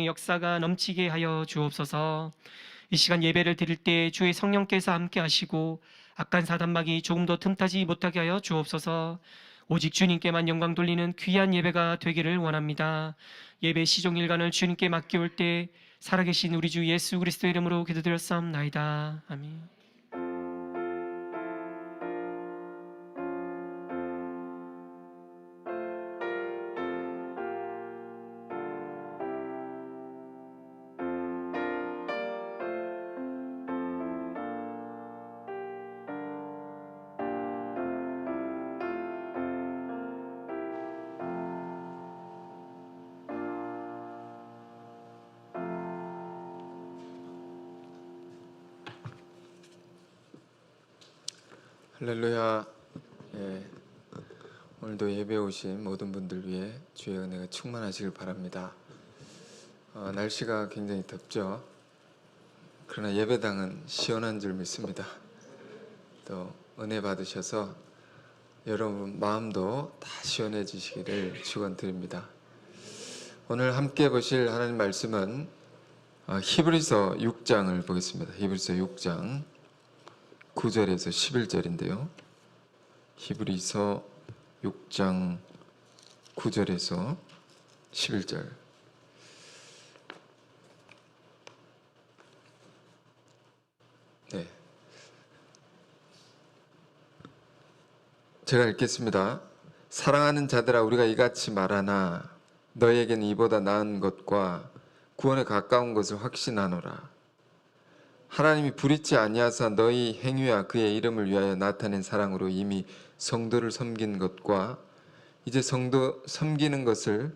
역사가 넘치게 하여 주옵소서. 이 시간 예배를 드릴 때 주의 성령께서 함께 하시고 악한 사단막이 조금 더 틈타지 못하게 하여 주옵소서. 오직 주님께만 영광 돌리는 귀한 예배가 되기를 원합니다. 예배 시종일관을 주님께 맡겨올 때 살아계신 우리 주 예수 그리스도 이름으로 기도드렸사옵나이다. 아멘. 할렐루야. 예, 오늘도 예배 오신 모든 분들 위해 주의 은혜가 충만하시길 바랍니다. 날씨가 굉장히 덥죠. 그러나 예배당은 시원한 줄 믿습니다. 또 은혜 받으셔서 여러분 마음도 다 시원해지시기를 축원드립니다. 오늘 함께 보실 하나님 말씀은 히브리서 6장을 보겠습니다. 히브리서 6장 9절에서 11절인데요. 히브리서 6장 9절에서 11절. 네. 제가 읽겠습니다. 사랑하는 자들아, 우리가 이같이 말하나 너희에게는 이보다 나은 것과 구원에 가까운 것을 확신하노라. 하나님이 불의치 아니하사 너희 행위와 그의 이름을 위하여 나타낸 사랑으로 이미 성도를 섬긴 것과 이제도 섬기는 것을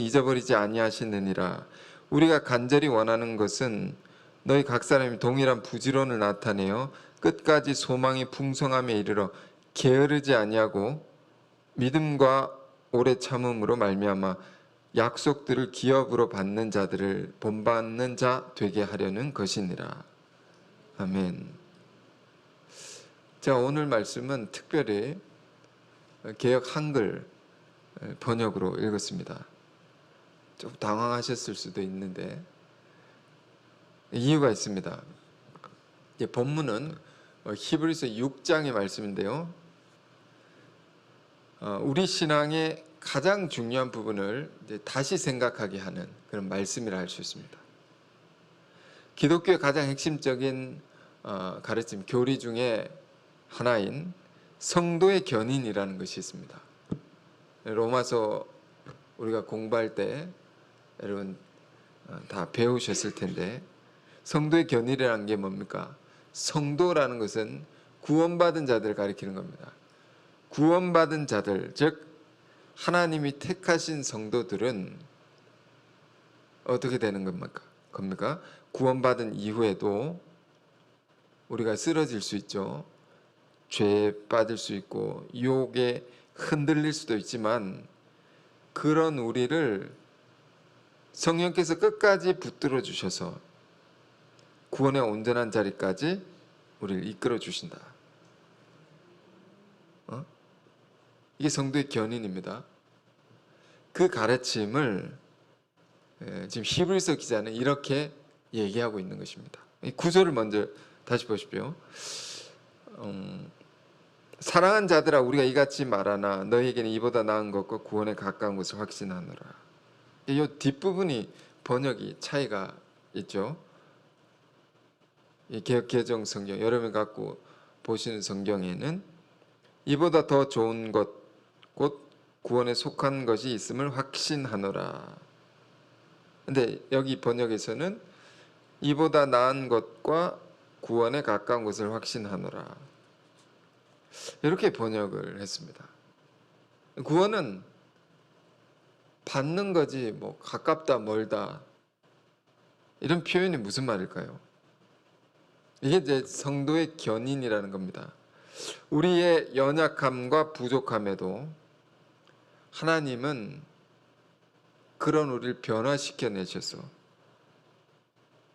잊어버리지 아니하시느니라. 우리가 간절히 원하는 것은 너희 각 사람이 동일한 부지런을 나타내어 끝까지 소망이 풍성함에 이르러 게으르지 아니하고 믿음과 오래 참음으로 말미암아 약속들을 기업으로 받는 자들을 본받는 자 되게 하려는 것이니라. 아멘. 자, 오늘 말씀은 특별히 개역 한글 번역으로 읽었습니다. 좀 당황하셨을 수도 있는데 이유가 있습니다. 본문은 히브리서 6장의 말씀인데요. 우리 신앙의 가장 중요한 부분을 다시 생각하게 하는 그런 말씀이라 할 수 있습니다. 기독교의 가장 핵심적인 가르침, 교리 중에 하나인 성도의 견인이라는 것이 있습니다. 로마서 우리가 공부할 때 여러분 다 배우셨을 텐데 성도의 견인이라는 게 뭡니까? 성도라는 것은 구원받은 자들을 가리키는 겁니다. 구원받은 자들, 즉 하나님이 택하신 성도들은 어떻게 되는 겁니까? 구원받은 이후에도 우리가 쓰러질 수 있죠. 죄에 빠질 수 있고 유혹에 흔들릴 수도 있지만 그런 우리를 성령께서 끝까지 붙들어 주셔서 구원의 온전한 자리까지 우리를 이끌어 주신다. 이게 성도의 견인입니다. 그 가르침을 지금 히브리서 기자는 이렇게 얘기하고 있는 것입니다. 이 구절을 먼저 다시 보십시오. 사랑한 자들아, 우리가 이같이 말하나 너희에게는 이보다 나은 것과 구원에 가까운 것을 확신하노라. 이 뒷부분이 번역이 차이가 있죠. 이 개역 개정 성경, 여러분이 갖고 보시는 성경에는 이보다 더 좋은 것 곧 구원에 속한 것이 있음을 확신하노라. 근데 여기 번역에서는 이보다 나은 것과 구원에 가까운 것을 확신하노라. 이렇게 번역을 했습니다. 구원은 받는 거지 뭐 가깝다 멀다 이런 표현이 무슨 말일까요? 이게 이제 성도의 견인이라는 겁니다. 우리의 연약함과 부족함에도 하나님은 그런 우리를 변화시켜 내셔서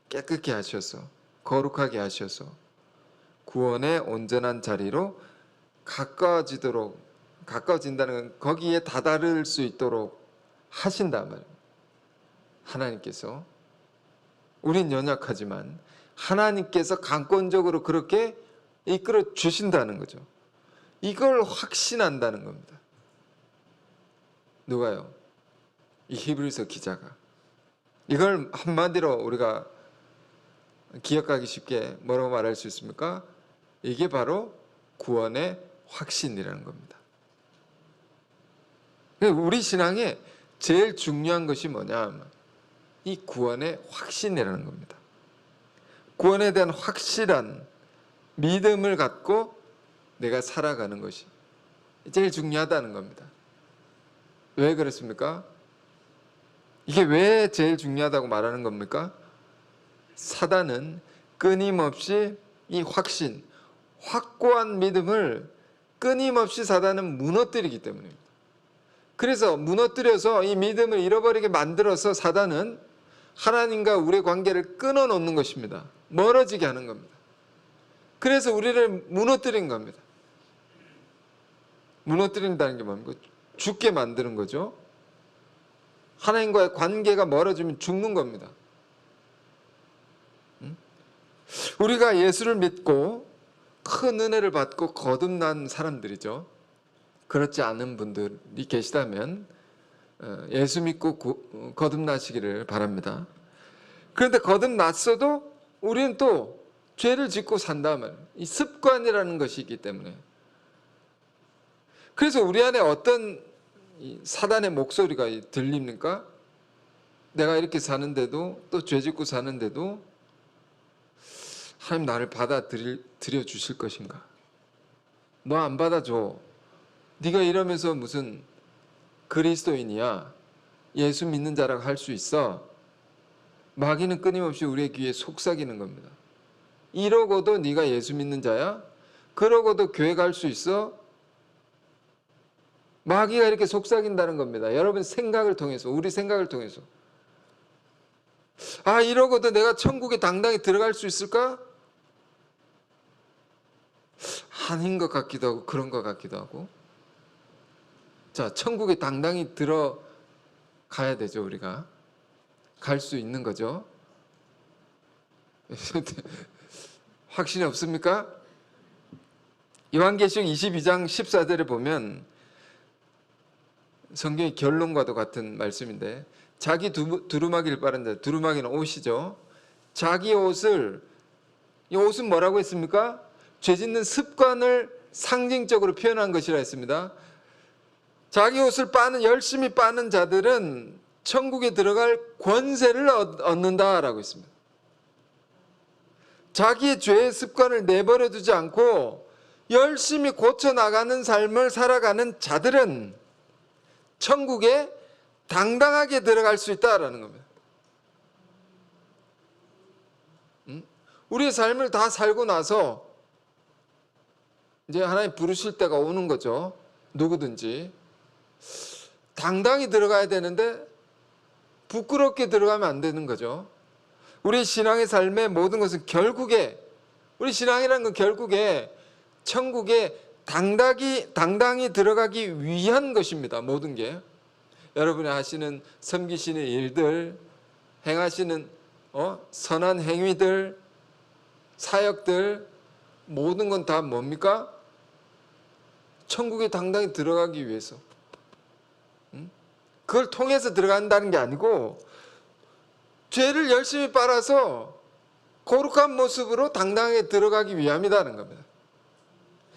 깨끗게 하셔서 거룩하게 하셔서 구원의 온전한 자리로 가까워진다는 건 거기에 다다를 수 있도록 하신단 말이에요. 하나님께서. 우린 연약하지만 하나님께서 강권적으로 그렇게 이끌어 주신다는 거죠. 이걸 확신한다는 겁니다. 누가요? 이 히브리서 기자가. 이걸 한마디로 우리가 기억하기 쉽게 뭐라고 말할 수 있습니까? 이게 바로 구원의 확신이라는 겁니다. 우리 신앙에 제일 중요한 것이 뭐냐 하면 이 구원의 확신이라는 겁니다. 구원에 대한 확실한 믿음을 갖고 내가 살아가는 것이 제일 중요하다는 겁니다. 왜 그렇습니까? 이게 왜 제일 중요하다고 말하는 겁니까? 사단은 끊임없이 이 확신, 확고한 믿음을 끊임없이 사단은 무너뜨리기 때문입니다. 그래서 무너뜨려서 이 믿음을 잃어버리게 만들어서 사단은 하나님과 우리의 관계를 끊어놓는 것입니다. 멀어지게 하는 겁니다. 그래서 우리를 무너뜨린 겁니다. 무너뜨린다는 게 뭡니까? 죽게 만드는 거죠. 하나님과의 관계가 멀어지면 죽는 겁니다. 우리가 예수를 믿고 큰 은혜를 받고 거듭난 사람들이죠. 그렇지 않은 분들이 계시다면 예수 믿고 거듭나시기를 바랍니다. 그런데 거듭났어도 우리는 또 죄를 짓고 산다면 이 습관이라는 것이 있기 때문에, 그래서 우리 안에 어떤 사단의 목소리가 들립니까? 내가 이렇게 사는데도, 또 죄 짓고 사는데도 하나님 나를 받아들여 주실 것인가? 너 안 받아줘. 네가 이러면서 무슨 그리스도인이야? 예수 믿는 자라고 할 수 있어? 마귀는 끊임없이 우리의 귀에 속삭이는 겁니다. 이러고도 네가 예수 믿는 자야? 그러고도 교회 갈 수 있어? 마귀가 이렇게 속삭인다는 겁니다. 여러분 생각을 통해서, 우리 생각을 통해서. 아, 이러고도 내가 천국에 당당히 들어갈 수 있을까? 아닌 것 같기도 하고 그런 것 같기도 하고. 자, 천국에 당당히 들어가야 되죠. 우리가 갈 수 있는 거죠. 확신이 없습니까? 요한계시록 22장 14절에 보면 성경의 결론과도 같은 말씀인데, 자기 두루마기를 빠른 자, 두루마기는 옷이죠. 자기 옷을, 이 옷은 뭐라고 했습니까? 죄 짓는 습관을 상징적으로 표현한 것이라 했습니다. 자기 옷을 열심히 빠는 자들은 천국에 들어갈 권세를 얻는다라고 했습니다. 자기의 죄의 습관을 내버려 두지 않고 열심히 고쳐나가는 삶을 살아가는 자들은 천국에 당당하게 들어갈 수 있다라는 겁니다. 우리의 삶을 다 살고 나서 이제 하나님 부르실 때가 오는 거죠. 누구든지 당당히 들어가야 되는데 부끄럽게 들어가면 안 되는 거죠. 우리 신앙의 삶의 모든 것은 결국에, 우리 신앙이라는 건 결국에 천국에 당당히 들어가기 위한 것입니다. 모든 게. 여러분이 하시는 섬기시는 일들, 행하시는 선한 행위들, 사역들, 모든 건 다 뭡니까? 천국에 당당히 들어가기 위해서. 그걸 통해서 들어간다는 게 아니고 죄를 열심히 빨아서 거룩한 모습으로 당당하게 들어가기 위함이라는 겁니다.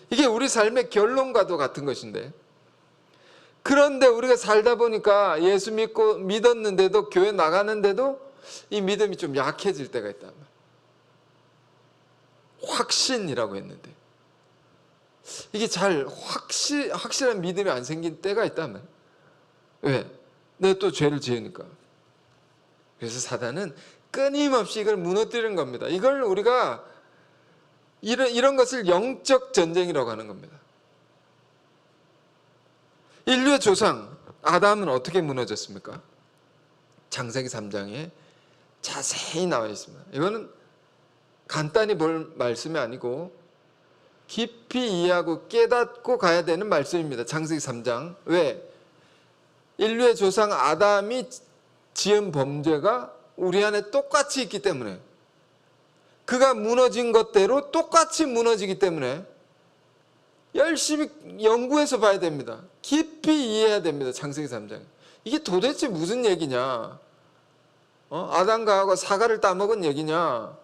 이게 우리 삶의 결론과도 같은 것인데, 그런데 우리가 살다 보니까 예수 믿었는데도, 교회 나가는데도 이 믿음이 좀 약해질 때가 있다. 확신이라고 했는데 이게 잘 확실한 믿음이 안 생긴 때가 있다면. 왜? 내가 또 죄를 지으니까. 그래서 사단은 끊임없이 이걸 무너뜨리는 겁니다. 이걸 우리가 이런 것을 영적 전쟁이라고 하는 겁니다. 인류의 조상 아담은 어떻게 무너졌습니까? 창세기 3장에 자세히 나와 있습니다. 이거는 간단히 볼 말씀이 아니고 깊이 이해하고 깨닫고 가야 되는 말씀입니다. 창세기 3장. 왜? 인류의 조상 아담이 지은 범죄가 우리 안에 똑같이 있기 때문에, 그가 무너진 것대로 똑같이 무너지기 때문에 열심히 연구해서 봐야 됩니다. 깊이 이해해야 됩니다. 창세기 3장. 이게 도대체 무슨 얘기냐? 아담과 하와가 사과를 따먹은 얘기냐?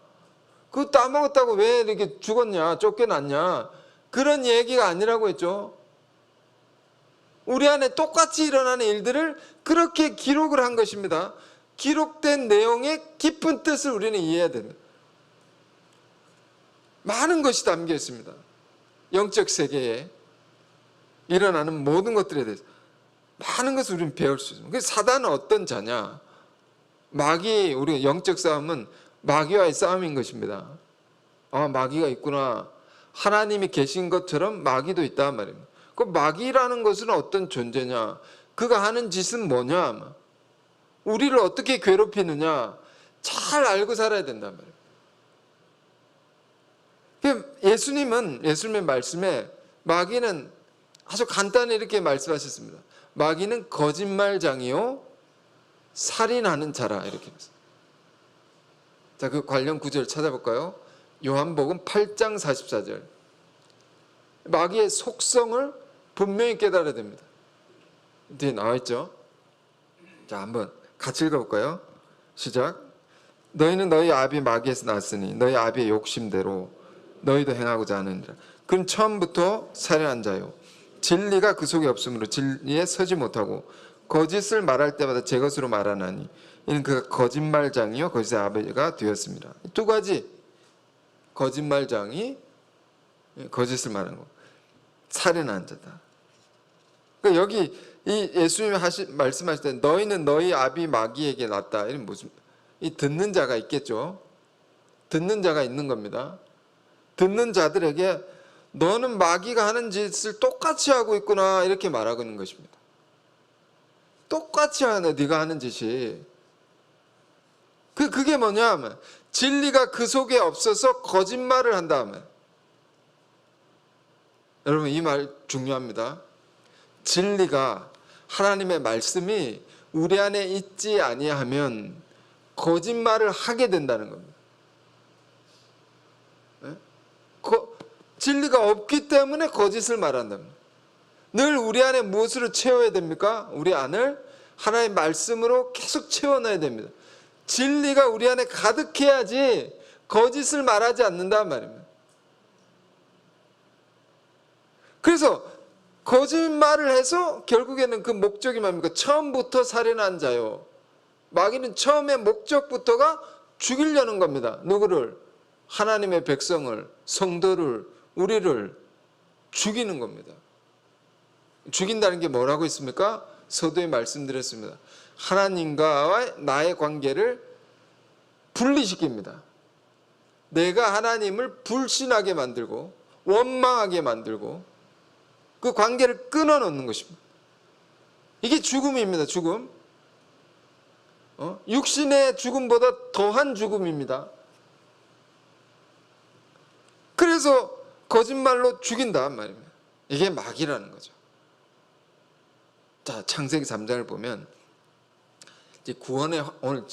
그 따먹었다고 왜 이렇게 죽었냐? 쫓겨났냐? 그런 얘기가 아니라고 했죠. 우리 안에 똑같이 일어나는 일들을 그렇게 기록을 한 것입니다. 기록된 내용의 깊은 뜻을 우리는 이해해야 됩니다. 많은 것이 담겨 있습니다. 영적 세계에 일어나는 모든 것들에 대해서 많은 것을 우리는 배울 수 있습니다. 그래서 사단은 어떤 자냐? 마귀, 우리 영적 싸움은 마귀와의 싸움인 것입니다. 아, 마귀가 있구나. 하나님이 계신 것처럼 마귀도 있다 말입니다. 그 마귀라는 것은 어떤 존재냐? 그가 하는 짓은 뭐냐? 우리를 어떻게 괴롭히느냐? 잘 알고 살아야 된단 말이에요. 예수님의 말씀에 마귀는 아주 간단히 이렇게 말씀하셨습니다. 마귀는 거짓말장이요 살인하는 자라, 이렇게 했습니다. 자, 그 관련 구절 찾아볼까요? 요한복음 8장 44절. 마귀의 속성을 분명히 깨달아야 됩니다. 뒤에 나와 있죠. 자, 한번 같이 읽어볼까요? 시작. 너희는 너희 아비 마귀에서 났으니 너희 아비의 욕심대로 너희도 행하고자 하느니라. 그는 처음부터 살인한 자요, 진리가 그 속에 없으므로 진리에 서지 못하고 거짓을 말할 때마다 제 것으로 말하나니 이는 그가 거짓말장이요 거짓의 아버지가 되었습니다. 두 가지, 거짓말장이 거짓을 말하는 거, 살인한 자다. 그러니까 여기 이 예수님이 말씀하실 때 너희는 너희 아비 마귀에게 났다, 이는 무슨, 이 듣는 자가 있겠죠. 듣는 자가 있는 겁니다. 듣는 자들에게 너는 마귀가 하는 짓을 똑같이 하고 있구나, 이렇게 말하고 있는 것입니다. 똑같이 하네, 네가 하는 짓이. 그게 뭐냐 하면 진리가 그 속에 없어서 거짓말을 한다 하면. 여러분, 이 말 중요합니다. 진리가, 하나님의 말씀이 우리 안에 있지 아니하면 거짓말을 하게 된다는 겁니다. 진리가 없기 때문에 거짓을 말한답니다. 늘 우리 안에 무엇으로 채워야 됩니까? 우리 안을 하나님의 말씀으로 계속 채워넣어야 됩니다. 진리가 우리 안에 가득해야지 거짓을 말하지 않는단 말입니다. 그래서 거짓말을 해서 결국에는 그 목적이 뭡니까? 처음부터 살인한 자요. 마귀는 처음에 목적부터가 죽이려는 겁니다. 누구를? 하나님의 백성을, 성도를, 우리를 죽이는 겁니다. 죽인다는 게 뭐라고 했습니까? 서두에 말씀드렸습니다. 하나님과의 나의 관계를 분리시킵니다. 내가 하나님을 불신하게 만들고 원망하게 만들고 그 관계를 끊어놓는 것입니다. 이게 죽음입니다. 죽음. 육신의 죽음보다 더한 죽음입니다. 그래서 거짓말로 죽인다 말입니다. 이게 마귀라는 거죠. 자, 창세기 3장을 보면 이제 구원의, 오늘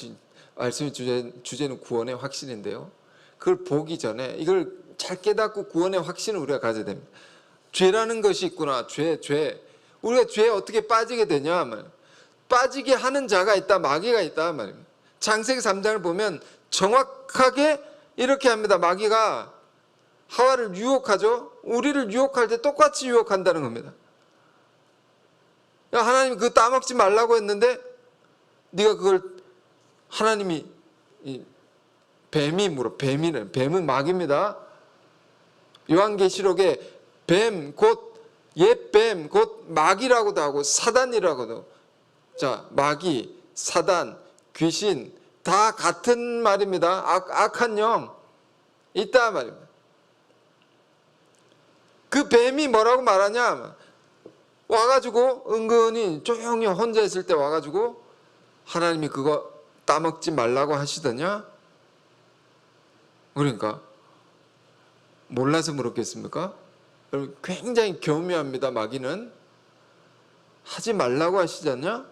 말씀의 주제는 구원의 확신인데요. 그걸 보기 전에 이걸 잘 깨닫고 구원의 확신을 우리가 가져야 됩니다. 죄라는 것이 있구나. 죄. 우리가 죄에 어떻게 빠지게 되냐 하면 빠지게 하는 자가 있다, 마귀가 있다 말입니다. 창세기 3장을 보면 정확하게 이렇게 합니다. 마귀가 하와를 유혹하죠. 우리를 유혹할 때 똑같이 유혹한다는 겁니다. 야, 하나님이 그거 따먹지 말라고 했는데 네가 그걸, 하나님이 뱀이 물어. 뱀은 마귀입니다. 요한계시록에 뱀, 곧 옛뱀, 곧 마귀라고도 하고 사단이라고도. 자, 마귀, 사단, 귀신 다 같은 말입니다. 악한 영 있다 말입니다. 그 뱀이 뭐라고 말하냐? 와가지고 은근히 조용히 혼자 있을 때 와가지고 하나님이 그거 따먹지 말라고 하시더냐? 그러니까 몰라서 물었겠습니까? 여러분, 굉장히 교묘합니다. 마귀는 하지 말라고 하시잖냐?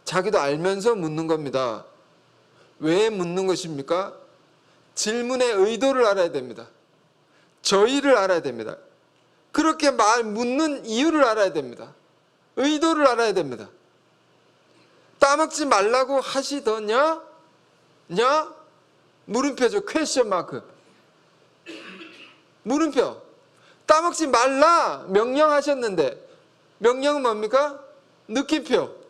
자기도 알면서 묻는 겁니다. 왜 묻는 것입니까? 질문의 의도를 알아야 됩니다. 저의를 알아야 됩니다. 그렇게 묻는 이유를 알아야 됩니다. 의도를 알아야 됩니다. 따먹지 말라고 하시더냐? 냐? 물음표죠. 퀘스천 마크. 물음표. 따먹지 말라 명령하셨는데 명령은 뭡니까? 느낌표.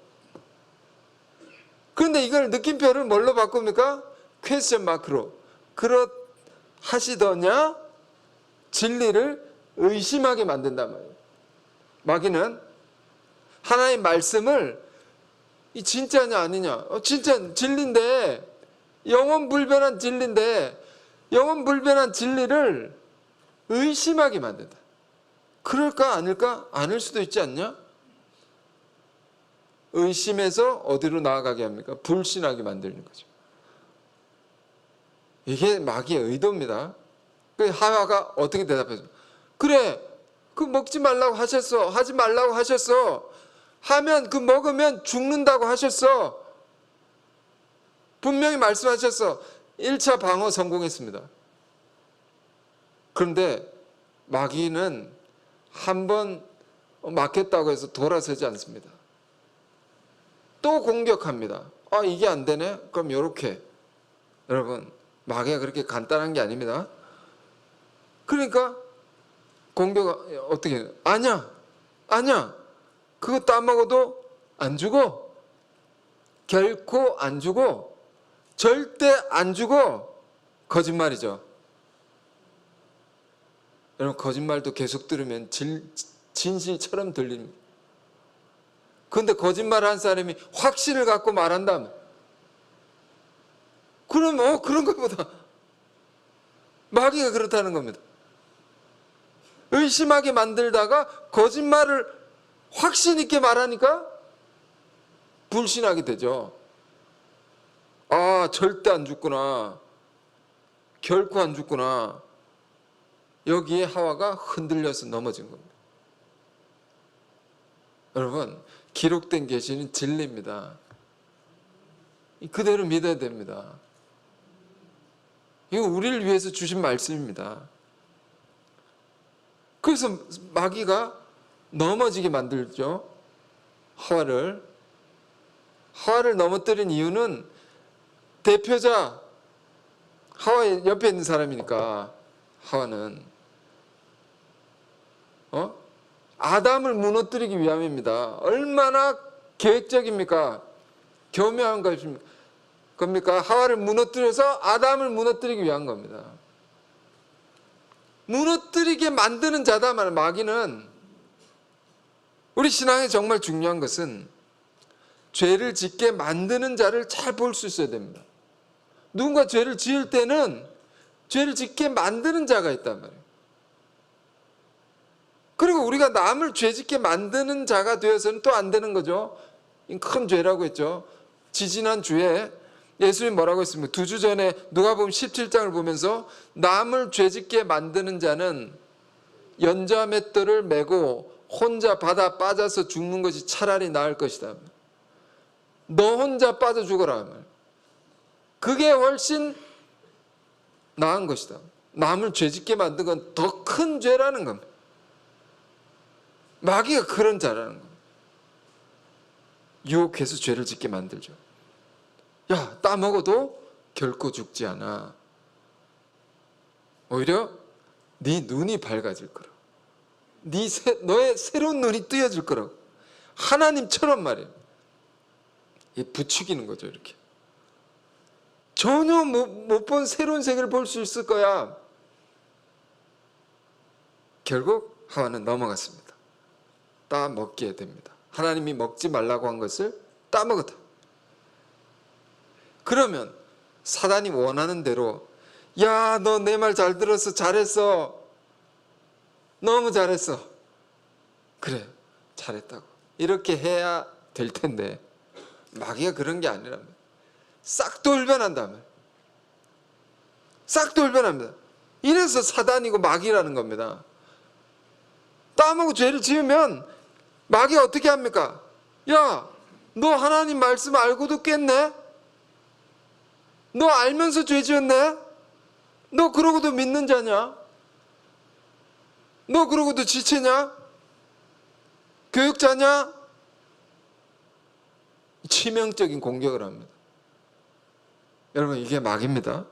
그런데 이걸 느낌표를 뭘로 바꿉니까? 퀘스천 마크로. 그렇하시더냐? 진리를 의심하게 만든단 말이에요. 마귀는 하나님 말씀을 이 진짜냐 아니냐, 진짜 진리인데, 영원불변한 진리인데 영원불변한 진리를 의심하게 만든다. 그럴까 아닐까? 아닐 수도 있지 않냐? 의심에서 어디로 나아가게 합니까? 불신하게 만드는 거죠. 이게 마귀의 의도입니다. 하와가 어떻게 대답해서, 그래, 그 먹지 말라고 하셨어, 하지 말라고 하셨어, 하면 그 먹으면 죽는다고 하셨어, 분명히 말씀하셨어. 1차 방어 성공했습니다. 그런데 마귀는 한번 막혔다고 해서 돌아서지 않습니다. 또 공격합니다. 이게 안 되네? 그럼 요렇게. 여러분, 마귀가 그렇게 간단한 게 아닙니다. 그러니까 공격 어떻게 해요? 아니야, 그거 따먹어도 안 죽어. 결코 안 죽어. 절대 안 죽어. 거짓말이죠. 여러분, 거짓말도 계속 들으면 진실처럼 들립니다. 그런데 거짓말한 사람이 확신을 갖고 말한다면, 그럼 그런 것보다 마귀가 그렇다는 겁니다. 의심하게 만들다가 거짓말을 확신 있게 말하니까 불신하게 되죠. 절대 안 죽구나, 결코 안 죽구나. 여기에 하와가 흔들려서 넘어진 겁니다. 여러분, 기록된 계시는 진리입니다. 그대로 믿어야 됩니다. 이거 우리를 위해서 주신 말씀입니다. 그래서 마귀가 넘어지게 만들죠. 하와를 넘어뜨린 이유는 대표자, 하와 옆에 있는 사람이니까. 하와는 아담을 무너뜨리기 위함입니다. 얼마나 계획적입니까? 교묘한 겁니까? 하와를 무너뜨려서 아담을 무너뜨리기 위한 겁니다. 무너뜨리게 만드는 자다 말. 마귀는, 우리 신앙에 정말 중요한 것은 죄를 짓게 만드는 자를 잘 볼 수 있어야 됩니다. 누군가 죄를 지을 때는 죄를 짓게 만드는 자가 있단 말이에요. 그리고 우리가 남을 죄 짓게 만드는 자가 되어서는 또 안 되는 거죠. 큰 죄라고 했죠. 지지난 주에 예수님 뭐라고 했습니까? 2주 전에 누가복음 17장을 보면서 남을 죄 짓게 만드는 자는 연자맷돌을 메고 혼자 바다 빠져서 죽는 것이 차라리 나을 것이다. 너 혼자 빠져 죽어라. 그게 훨씬 나은 것이다. 남을 죄 짓게 만든 건 더 큰 죄라는 겁니다. 마귀가 그런 자라는 겁니다. 유혹해서 죄를 짓게 만들죠. 야, 따먹어도 결코 죽지 않아. 오히려 네 눈이 밝아질 거라고. 너의 새로운 눈이 뜨여질 거라고. 하나님처럼 말이에요. 부추기는 거죠, 이렇게. 전혀 못 본 새로운 세계를 볼 수 있을 거야. 결국 하와는 넘어갔습니다. 따먹게 됩니다. 하나님이 먹지 말라고 한 것을 따먹었다. 그러면 사단이 원하는 대로, 야, 너 내 말 잘 들었어, 잘했어, 너무 잘했어, 그래, 잘했다고, 이렇게 해야 될 텐데 마귀가 그런 게 아니랍니다. 싹 돌변한다면, 싹 돌변합니다. 이래서 사단이고 마귀라는 겁니다. 따먹고 죄를 지으면 마귀가 어떻게 합니까? 야, 너 하나님 말씀 알고도 깼네? 너 알면서 죄 지었네? 너 그러고도 믿는 자냐? 너 그러고도 지체냐? 교육자냐? 치명적인 공격을 합니다. 여러분, 이게 마귀입니다.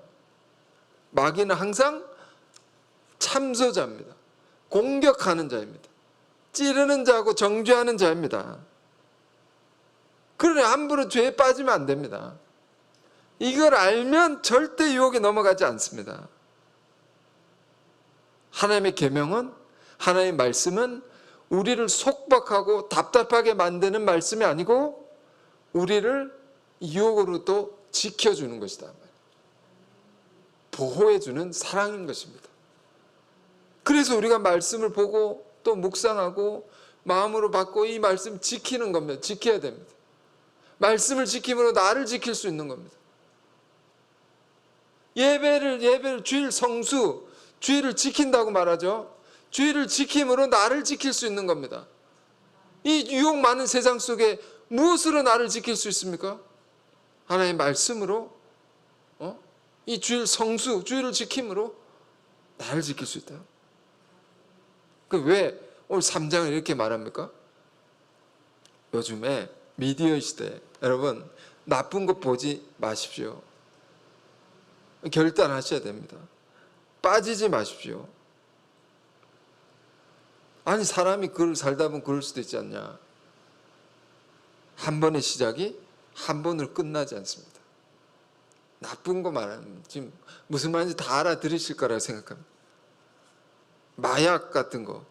마귀는 항상 참소자입니다. 공격하는 자입니다. 찌르는 자고 정죄하는 자입니다. 그러니 함부로 죄에 빠지면 안 됩니다. 이걸 알면 절대 유혹에 넘어가지 않습니다. 하나님의 계명은, 하나님의 말씀은 우리를 속박하고 답답하게 만드는 말씀이 아니고 우리를 유혹으로도 지켜주는 것이다. 보호해주는 사랑인 것입니다. 그래서 우리가 말씀을 보고 또 묵상하고 마음으로 받고 이 말씀 지키는 겁니다. 지켜야 됩니다. 말씀을 지킴으로 나를 지킬 수 있는 겁니다. 예배를 주일 성수, 주일을 지킨다고 말하죠. 주일을 지킴으로 나를 지킬 수 있는 겁니다. 이 유혹 많은 세상 속에 무엇으로 나를 지킬 수 있습니까? 하나님의 말씀으로, 이 주일 성수, 주일을 지킴으로 나를 지킬 수 있다. 왜 오늘 3장을 이렇게 말합니까? 요즘에 미디어 시대, 여러분 나쁜 것 보지 마십시오. 결단하셔야 됩니다. 빠지지 마십시오. 아니, 사람이 그걸 살다 보면 그럴 수도 있지 않냐. 한 번의 시작이 한 번으로 끝나지 않습니다. 나쁜 거 말하면 지금 무슨 말인지 다 알아들으실 거라고 생각합니다. 마약 같은 거,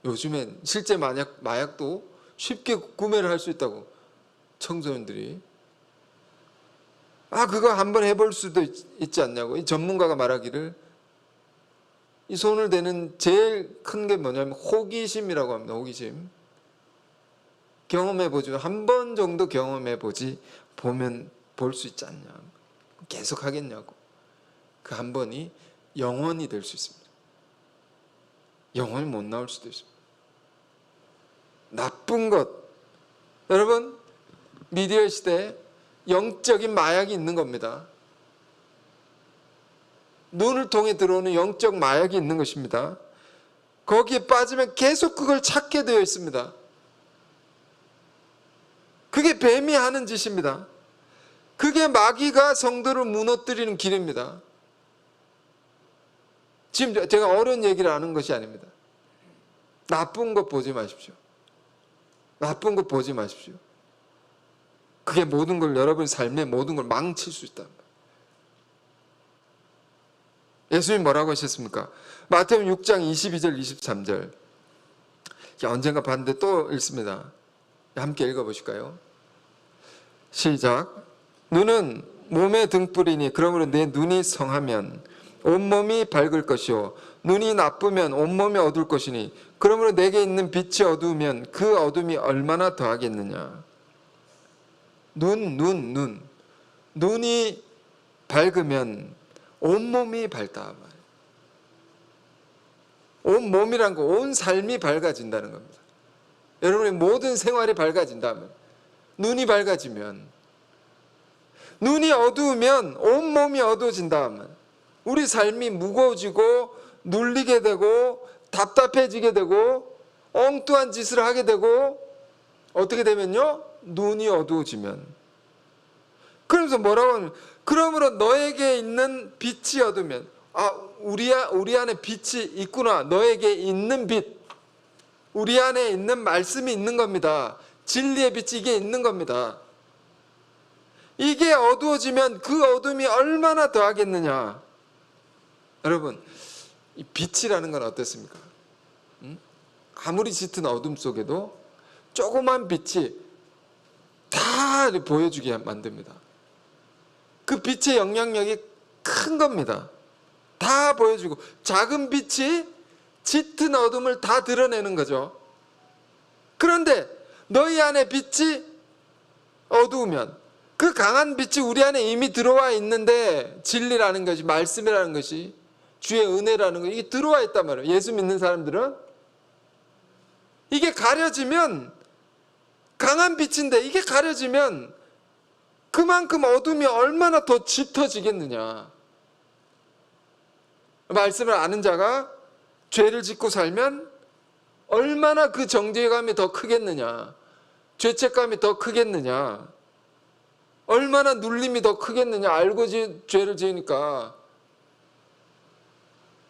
요즘엔 실제 마약도 쉽게 구매를 할 수 있다고 청소년들이. 그거 한번 해볼 수도 있지 않냐고. 이 전문가가 말하기를 이 손을 대는 제일 큰 게 뭐냐면 호기심이라고 합니다. 호기심. 경험해보지, 한 번 정도 경험해보지, 보면 볼 수 있지 않냐. 계속 하겠냐고. 그 한 번이 영원히 될 수 있습니다. 영원히 못 나올 수도 있습니다. 나쁜 것, 여러분 미디어 시대에 영적인 마약이 있는 겁니다. 눈을 통해 들어오는 영적 마약이 있는 것입니다. 거기에 빠지면 계속 그걸 찾게 되어 있습니다. 그게 뱀이 하는 짓입니다. 그게 마귀가 성도를 무너뜨리는 길입니다. 지금 제가 어려운 얘기를 하는 것이 아닙니다. 나쁜 것 보지 마십시오. 나쁜 것 보지 마십시오. 그게 모든 걸, 여러분 삶의 모든 걸 망칠 수 있다. 예수님 뭐라고 하셨습니까? 마태복음 6장 22절 23절. 언젠가 봤는데 또 읽습니다. 함께 읽어보실까요? 시작. 눈은 몸의 등불이니 그러므로 내 눈이 성하면 온몸이 밝을 것이요 눈이 나쁘면 온몸이 어두울 것이니 그러므로 내게 있는 빛이 어두우면 그 어둠이 얼마나 더하겠느냐. 눈이 밝으면 온몸이 밝다. 온몸이란 거, 온 삶이 밝아진다는 겁니다. 여러분의 모든 생활이 밝아진다면, 눈이 밝아지면, 눈이 어두우면 온몸이 어두워진다면 우리 삶이 무거워지고 눌리게 되고 답답해지게 되고 엉뚱한 짓을 하게 되고 어떻게 되면요? 눈이 어두워지면. 그러면서 뭐라고 하냐면 그러므로 너에게 있는 빛이 어두우면 우리 안에 빛이 있구나. 너에게 있는 빛. 우리 안에 있는 말씀이 있는 겁니다. 진리의 빛이 이게 있는 겁니다. 이게 어두워지면 그 어둠이 얼마나 더하겠느냐. 여러분, 이 빛이라는 건 어떻습니까? 아무리 짙은 어둠 속에도 조그만 빛이 다 보여주게 만듭니다. 그 빛의 영향력이 큰 겁니다. 다 보여주고 작은 빛이 짙은 어둠을 다 드러내는 거죠. 그런데 너희 안에 빛이 어두우면 그 강한 빛이 우리 안에 이미 들어와 있는데 진리라는 것이, 말씀이라는 것이, 주의 은혜라는 것이 이게 들어와 있단 말이에요. 예수 믿는 사람들은 이게 가려지면 강한 빛인데 이게 가려지면 그만큼 어둠이 얼마나 더 짙어지겠느냐. 말씀을 아는 자가 죄를 짓고 살면 얼마나 그 정죄감이 더 크겠느냐, 죄책감이 더 크겠느냐, 얼마나 눌림이 더 크겠느냐. 알고 죄를 지으니까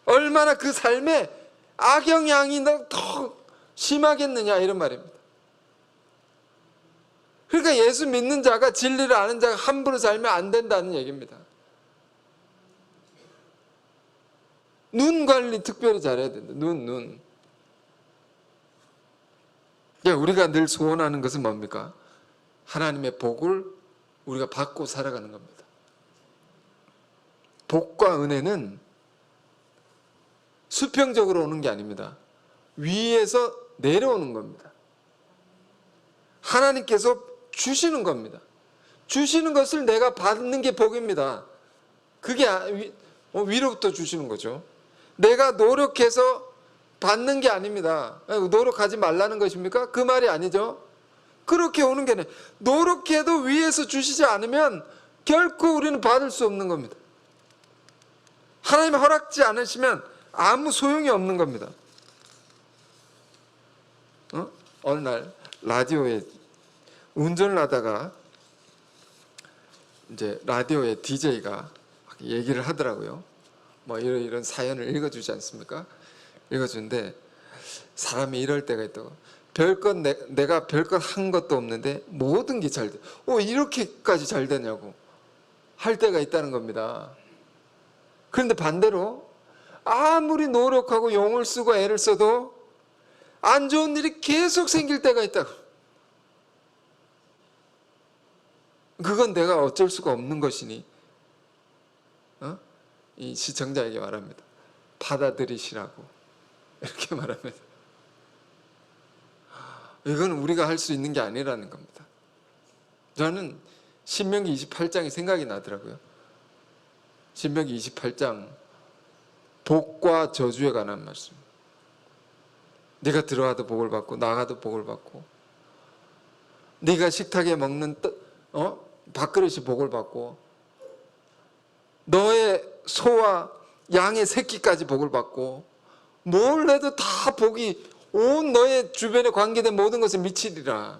얼마나 그 삶에 악영향이 더 심하겠느냐, 이런 말입니다. 그러니까 예수 믿는 자가, 진리를 아는 자가 함부로 살면 안 된다는 얘기입니다. 눈 관리 특별히 잘해야 된다. 눈. 우리가 늘 소원하는 것은 뭡니까? 하나님의 복을 우리가 받고 살아가는 겁니다. 복과 은혜는 수평적으로 오는 게 아닙니다. 위에서 내려오는 겁니다. 하나님께서 주시는 겁니다. 주시는 것을 내가 받는 게 복입니다. 그게 위로부터 주시는 거죠. 내가 노력해서 받는 게 아닙니다. 노력하지 말라는 것입니까? 그 말이 아니죠. 그렇게 오는 게 아니에요. 노력해도 위에서 주시지 않으면 결코 우리는 받을 수 없는 겁니다. 하나님이 허락지 않으시면 아무 소용이 없는 겁니다. 어느 날 라디오에 운전을 하다가 이제 라디오에 DJ가 얘기를 하더라고요. 뭐 이런 사연을 읽어주지 않습니까? 읽어주는데 사람이 이럴 때가 있다고. 별것 내가 별것 한 것도 없는데 모든 게 잘 돼. 이렇게까지 잘 되냐고 할 때가 있다는 겁니다. 그런데 반대로 아무리 노력하고 용을 쓰고 애를 써도 안 좋은 일이 계속 생길 때가 있다고. 그건 내가 어쩔 수가 없는 것이니 이 시청자에게 말합니다. 받아들이시라고 이렇게 말합니다. 이건 우리가 할 수 있는 게 아니라는 겁니다. 저는 신명기 28장이 생각이 나더라고요. 신명기 28장 복과 저주에 관한 말씀. 네가 들어와도 복을 받고 나가도 복을 받고, 네가 식탁에 먹는 밥그릇이 복을 받고, 너의 소와 양의 새끼까지 복을 받고, 뭘 해도 다 복이 온 너의 주변에 관계된 모든 것에 미치리라.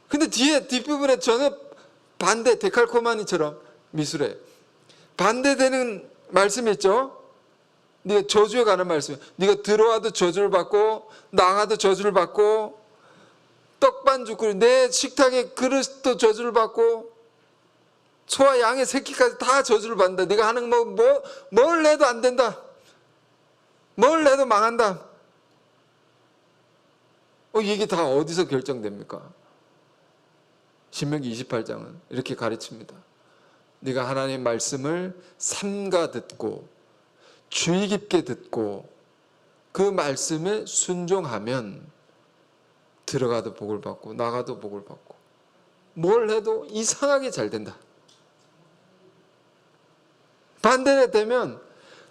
근데 뒷부분에 전혀 반대, 데칼코마니처럼 미술에 반대되는 말씀이 있죠. 네가 저주에 관한 말씀. 네가 들어와도 저주를 받고 나가도 저주를 받고, 떡반죽 끓이 내 식탁에 그릇도 저주를 받고, 소와 양의 새끼까지 다 저주를 받는다. 네가 하는 뭘 해도 안 된다. 뭘 해도 망한다. 이게 다 어디서 결정됩니까? 신명기 28장은 이렇게 가르칩니다. 네가 하나님의 말씀을 삼가 듣고 주의 깊게 듣고 그 말씀에 순종하면 들어가도 복을 받고 나가도 복을 받고 뭘 해도 이상하게 잘 된다. 반대로 되면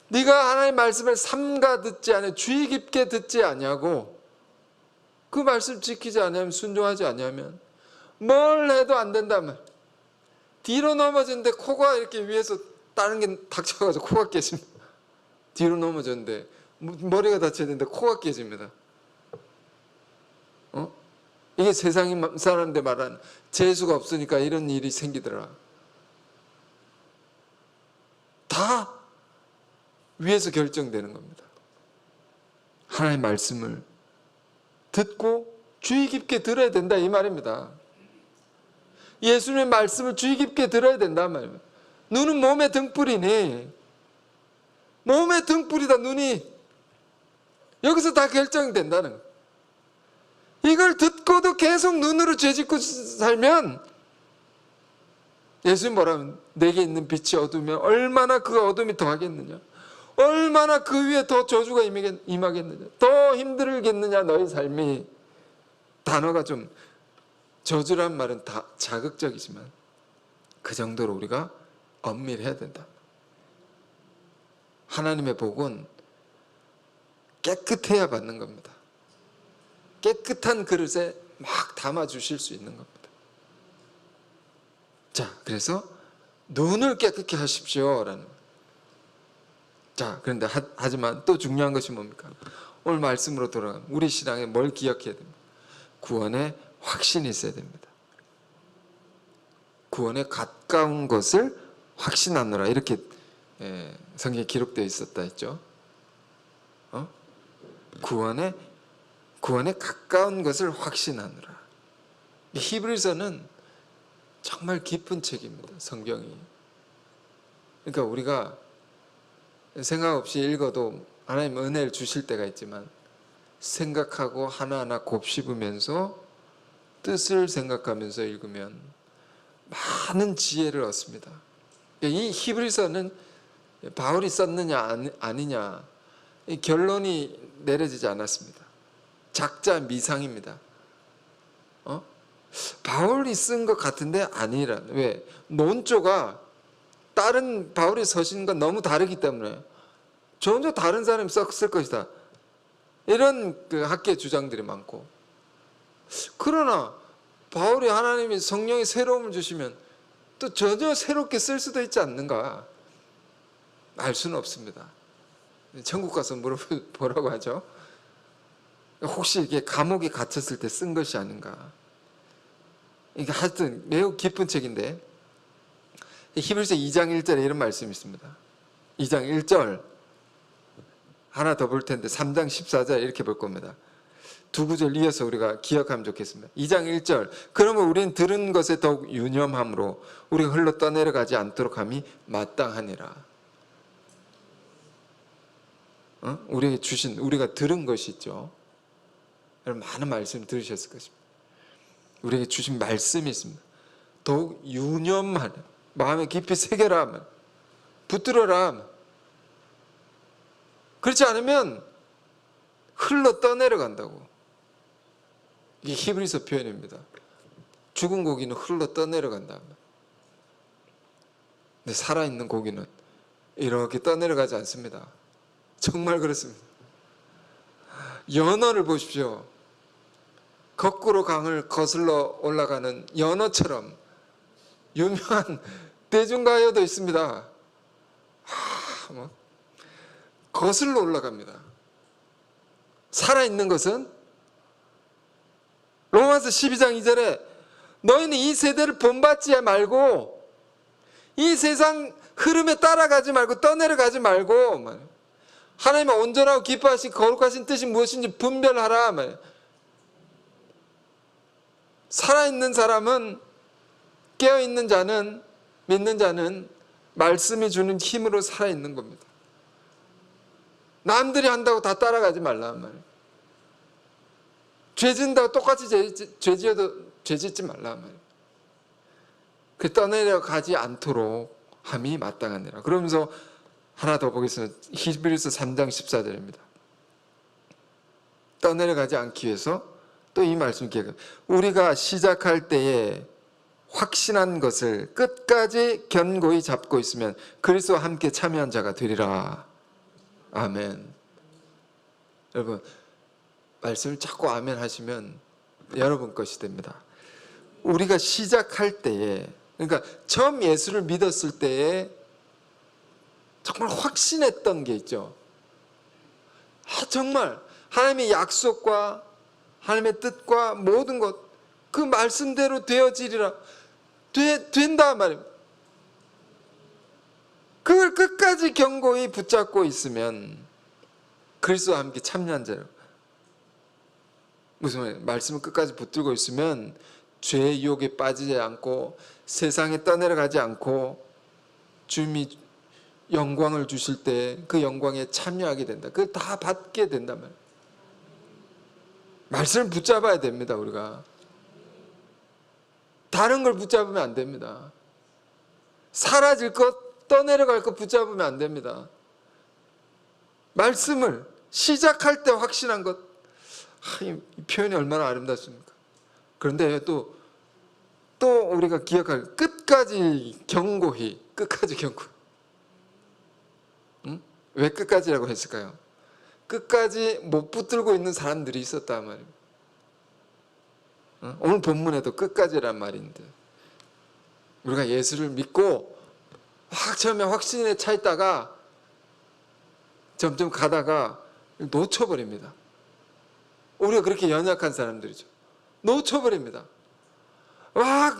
네가 하나님의 말씀을 삼가 듣지 않아, 주의 깊게 듣지 아니하고 그 말씀 지키지 않으면, 순종하지 않으면 뭘 해도 안 된다면, 뒤로 넘어졌는데 코가 이렇게 위에서 다른 게 닥쳐가지고 코가 깨집니다. 뒤로 넘어졌는데 머리가 다쳐야 되는데 코가 깨집니다. 이게 세상 사람들 말하는 재수가 없으니까 이런 일이 생기더라. 다 위에서 결정되는 겁니다. 하나님의 말씀을 듣고 주의 깊게 들어야 된다, 이 말입니다. 예수님의 말씀을 주의 깊게 들어야 된다 말입니다. 눈은 몸의 등불이니, 몸의 등불이다. 눈이 여기서 다 결정된다는 거예요. 이걸 듣고도 계속 눈으로 죄짓고 살면, 예수님 뭐라면 내게 있는 빛이 어두우면 얼마나 그 어둠이 더하겠느냐, 얼마나 그 위에 더 저주가 임하겠느냐, 더 힘들겠느냐 너희 삶이. 단어가 좀, 저주란 말은 다 자극적이지만 그 정도로 우리가 엄밀해야 된다. 하나님의 복은 깨끗해야 받는 겁니다. 깨끗한 그릇에 막 담아 주실 수 있는 겁니다. 자, 그래서 눈을 깨끗게 하십시오라는. 자, 그런데 하지만 또 중요한 것이 뭡니까? 오늘 말씀으로 돌아가면 우리 신앙에 뭘 기억해야 됩니까? 구원의 확신이 있어야 됩니다. 구원에 가까운 것을 확신하노라, 이렇게 성경에 기록되어 있었다 했죠. 구원에 가까운 것을 확신하노라. 히브리서는 정말 깊은 책입니다, 성경이. 그러니까 우리가 생각 없이 읽어도 하나님 은혜를 주실 때가 있지만, 생각하고 하나하나 곱씹으면서 뜻을 생각하면서 읽으면 많은 지혜를 얻습니다. 이 히브리서는 바울이 썼느냐 아니냐 이 결론이 내려지지 않았습니다. 작자 미상입니다. 바울이 쓴 것 같은데 아니라. 왜? 논조가 다른 바울이 서신과 너무 다르기 때문에 전혀 다른 사람이 썼을 것이다, 이런 그 학계 주장들이 많고, 그러나 바울이 하나님이 성령의 새로움을 주시면 또 전혀 새롭게 쓸 수도 있지 않는가, 알 수는 없습니다. 천국 가서 물어보라고 하죠. 혹시 이게 감옥에 갇혔을 때 쓴 것이 아닌가. 이게 하여튼 매우 깊은 책인데, 히브리서 2장 1절에 이런 말씀이 있습니다. 2장 1절 하나 더 볼 텐데 3장 14절 이렇게 볼 겁니다. 두 구절 이어서 우리가 기억하면 좋겠습니다. 2장 1절, 그러면 우리는 들은 것에 더욱 유념함으로 우리가 흘러 떠내려가지 않도록 함이 마땅하니라. 우리에게 주신, 우리가 들은 것이 있죠. 여러분 많은 말씀 들으셨을 것입니다. 우리에게 주신 말씀이 있습니다. 더욱 유념하라, 마음에 깊이 새겨라, 붙들어라. 그렇지 않으면 흘러 떠내려간다고. 이게 히브리서 표현입니다. 죽은 고기는 흘러 떠내려간다. 근데 살아있는 고기는 이렇게 떠내려가지 않습니다. 정말 그렇습니다. 연어를 보십시오. 거꾸로 강을 거슬러 올라가는 연어처럼 유명한 대중가요도 있습니다. 거슬러 올라갑니다. 살아있는 것은 로마서 12장 2절에 너희는 이 세대를 본받지 말고 이 세상 흐름에 따라가지 말고 떠내려가지 말고 하나님의 온전하고 기뻐하신 거룩하신 뜻이 무엇인지 분별하라. 살아있는 사람은, 깨어있는 자는, 믿는 자는 말씀이 주는 힘으로 살아있는 겁니다. 남들이 한다고 다 따라가지 말란 말이에요. 죄 짓는다고 똑같이 죄 지어도 죄 짓지 말란 말이에요. 그 떠내려가지 않도록 함이 마땅하니라. 그러면서 하나 더 보겠습니다. 히브리서 3장 14절입니다. 떠내려가지 않기 위해서 또 이 말씀 기억해요. 우리가 시작할 때에 확신한 것을 끝까지 견고히 잡고 있으면 그리스도와 함께 참여한 자가 되리라. 아멘. 여러분 말씀을 자꾸 아멘 하시면 여러분 것이 됩니다. 우리가 시작할 때에, 그러니까 처음 예수를 믿었을 때에 정말 확신했던 게 있죠. 정말 하나님의 약속과 하나님의 뜻과 모든 것 그 말씀대로 되어지리라. 된다 말입니다. 그걸 끝까지 견고히 붙잡고 있으면 그리스도와 함께 참여한 자로. 무슨 말이에요? 말씀을 끝까지 붙들고 있으면 죄의 유혹에 빠지지 않고 세상에 떠내려가지 않고 주님이 영광을 주실 때 그 영광에 참여하게 된다. 그걸 다 받게 된단 말이에요. 말씀을 붙잡아야 됩니다. 우리가 다른 걸 붙잡으면 안 됩니다. 사라질 것, 떠내려갈 것 붙잡으면 안 됩니다. 말씀을 시작할 때 확신한 것, 이 표현이 얼마나 아름답습니까? 그런데 또 우리가 기억할, 끝까지 견고히. 왜 끝까지라고 했을까요? 끝까지 못 붙들고 있는 사람들이 있었단 말이에요. 오늘 본문에도 끝까지란 말인데 우리가 예수를 믿고 처음에 확신에 차 있다가 점점 가다가 놓쳐버립니다. 우리가 그렇게 연약한 사람들이죠. 놓쳐버립니다.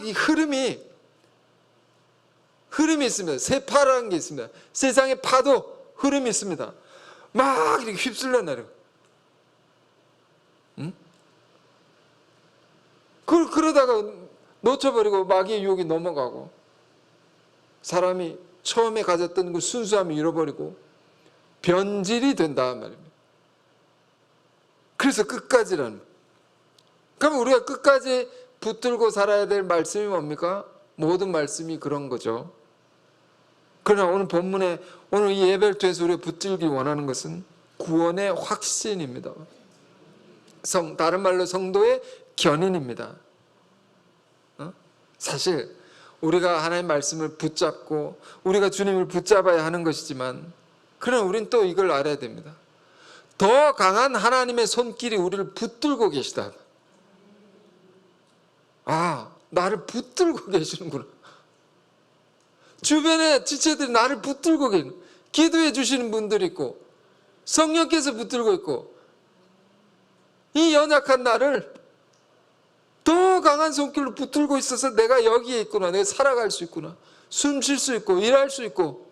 이 흐름이 있습니다. 새파란 게 있습니다. 세상의 파도 흐름이 있습니다. 막 이렇게 휩쓸려 내려. 그러다가 놓쳐버리고 마귀의 유혹이 넘어가고 사람이 처음에 가졌던 그 순수함을 잃어버리고 변질이 된다 말입니다. 그래서 끝까지라는. 그럼 우리가 끝까지 붙들고 살아야 될 말씀이 뭡니까? 모든 말씀이 그런 거죠. 그러나 오늘 본문에 오늘 이 예배를 통해서 우리가 붙들기 원하는 것은 구원의 확신입니다. 다른 말로 성도의 견인입니다. 사실 우리가 하나님의 말씀을 붙잡고 우리가 주님을 붙잡아야 하는 것이지만 그러나 우리는 또 이걸 알아야 됩니다. 더 강한 하나님의 손길이 우리를 붙들고 계시다. 나를 붙들고 계시는구나. 주변에 지체들이 나를 붙들고 계시는, 기도해 주시는 분들이 있고 성령께서 붙들고 있고 이 연약한 나를 더 강한 손길로 붙들고 있어서 내가 여기에 있구나. 내가 살아갈 수 있구나. 숨 쉴 수 있고 일할 수 있고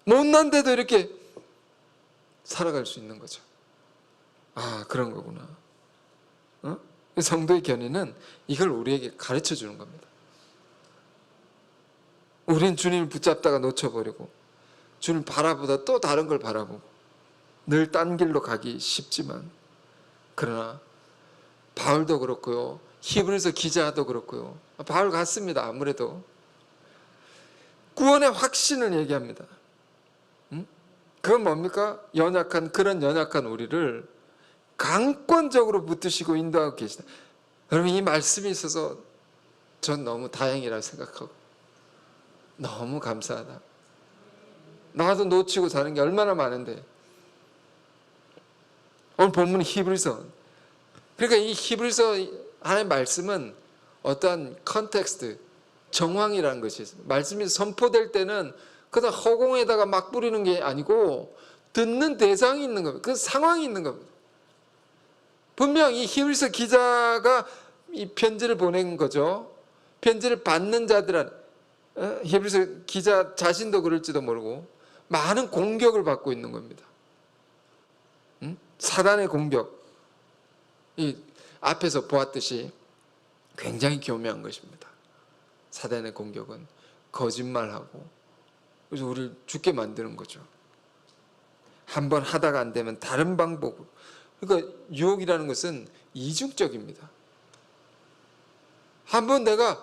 못난데도 이렇게 살아갈 수 있는 거죠. 그런 거구나. 성도의 견인은 이걸 우리에게 가르쳐 주는 겁니다. 우린 주님을 붙잡다가 놓쳐버리고 주님을 바라보다 또 다른 걸 바라보고 늘 딴 길로 가기 쉽지만 그러나 바울도 그렇고요. 히브리서 기자도 그렇고요. 바울 같습니다. 아무래도 구원의 확신을 얘기합니다. 그건 뭡니까? 그런 연약한 우리를 강권적으로 붙드시고 인도하고 계시다. 여러분 이 말씀이 있어서 전 너무 다행이라고 생각하고 너무 감사하다. 나도 놓치고 사는 게 얼마나 많은데 오늘 본문은 히브리서. 그러니까 이 히브리서 하나님의 말씀은 어떠한 컨텍스트, 정황이라는 것이 있어요. 말씀이 선포될 때는 그냥 허공에다가 막 뿌리는 게 아니고 듣는 대상이 있는 겁니다. 그 상황이 있는 겁니다. 분명 이 히브리서 기자가 이 편지를 보낸 거죠. 편지를 받는 자들은 히브리서 기자 자신도 그럴지도 모르고 많은 공격을 받고 있는 겁니다. 사단의 공격. 이 앞에서 보았듯이 굉장히 교묘한 것입니다. 사단의 공격은 거짓말하고 그래서 우리를 죽게 만드는 거죠. 한번 하다가 안 되면 다른 방법으로. 그러니까 유혹이라는 것은 이중적입니다. 한번 내가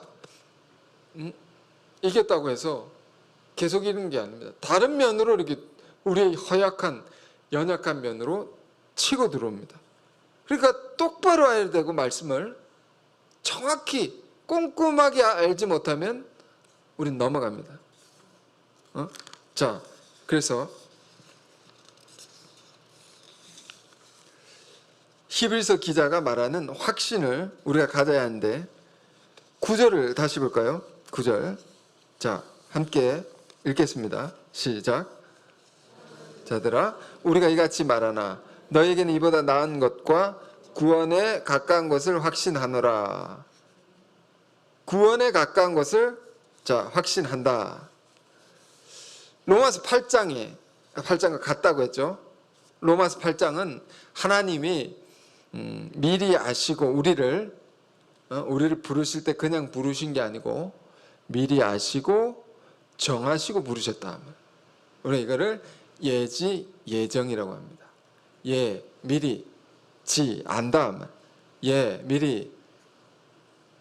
이겼다고 해서 계속 이기는 게 아닙니다. 다른 면으로 이렇게 우리의 허약한 연약한 면으로 치고 들어옵니다. 그러니까 똑바로 알아야 되고 말씀을 정확히 꼼꼼하게 알지 못하면 우린 넘어갑니다. 자, 그래서 히브리서 기자가 말하는 확신을 우리가 가져야 하는데 9절을 다시 볼까요? 9절. 자, 함께 읽겠습니다. 시작. 자들아, 우리가 이같이 말하나 너에게는 이보다 나은 것과 구원에 가까운 것을 확신하노라. 구원에 가까운 것을 확신한다. 로마서 8장과 같다고 했죠. 로마서 8장은 하나님이 미리 아시고 우리를 부르실 때 그냥 부르신 게 아니고 미리 아시고 정하시고 부르셨다. 우리가 이거를 예지 예정이라고 합니다. 미리 안다. 미리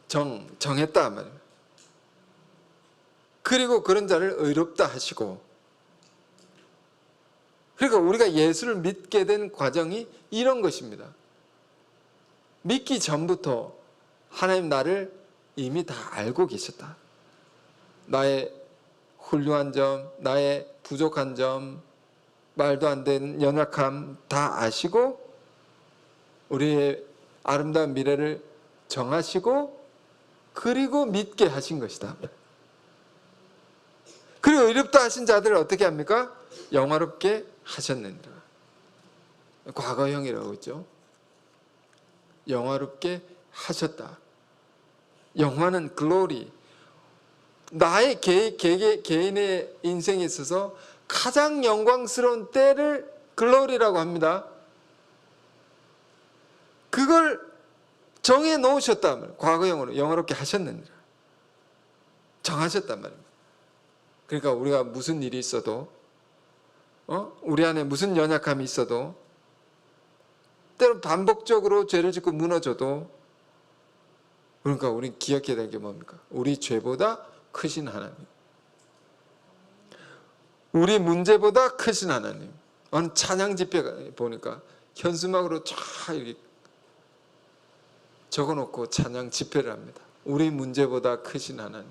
정했다 말입니다. 그리고 그런 자를 의롭다 하시고. 그러니까 우리가 예수를 믿게 된 과정이 이런 것입니다. 믿기 전부터 하나님 나를 이미 다 알고 계셨다. 나의 훌륭한 점, 나의 부족한 점, 말도 안 되는 연약함 다 아시고 우리의 아름다운 미래를 정하시고 그리고 믿게 하신 것이다. 그리고 의롭다 하신 자들을 어떻게 합니까? 영화롭게 하셨느니라. 과거형이라고 했죠. 영화롭게 하셨다. 영화는 글로리. 나의 개인의 인생에 있어서 가장 영광스러운 때를 글로리라고 합니다. 그걸 정해 놓으셨단 말이에요. 과거형으로 영화롭게 하셨느니라. 정하셨단 말입니다. 그러니까 우리가 무슨 일이 있어도 우리 안에 무슨 연약함이 있어도 때로 반복적으로 죄를 짓고 무너져도 그러니까 우리는 기억해야 될 게 뭡니까? 우리 죄보다 크신 하나님, 우리 문제보다 크신 하나님. 어느 찬양 집회 보니까 현수막으로 쫙 이렇게 적어놓고 찬양 집회를 합니다. 우리 문제보다 크신 하나님.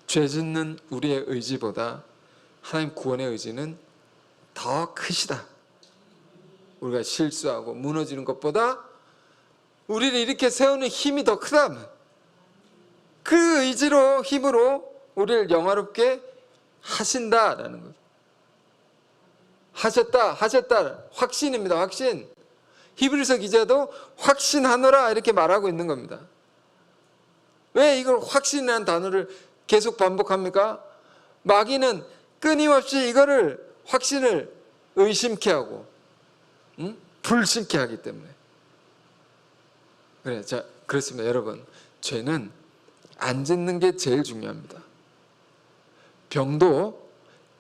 죄 짓는 우리의 의지보다 하나님 구원의 의지는 더 크시다. 우리가 실수하고 무너지는 것보다 우리를 이렇게 세우는 힘이 더 크다. 그 의지로 힘으로 우리를 영화롭게 하신다라는 거죠. 하셨다 확신입니다. 확신. 히브리서 기자도 확신하노라 이렇게 말하고 있는 겁니다. 왜 이걸 확신이라는 단어를 계속 반복합니까? 마귀는 끊임없이 이거를 확신을 의심케 하고 불신케 하기 때문에. 그래, 자, 그렇습니다. 여러분, 죄는 안 짓는 게 제일 중요합니다. 병도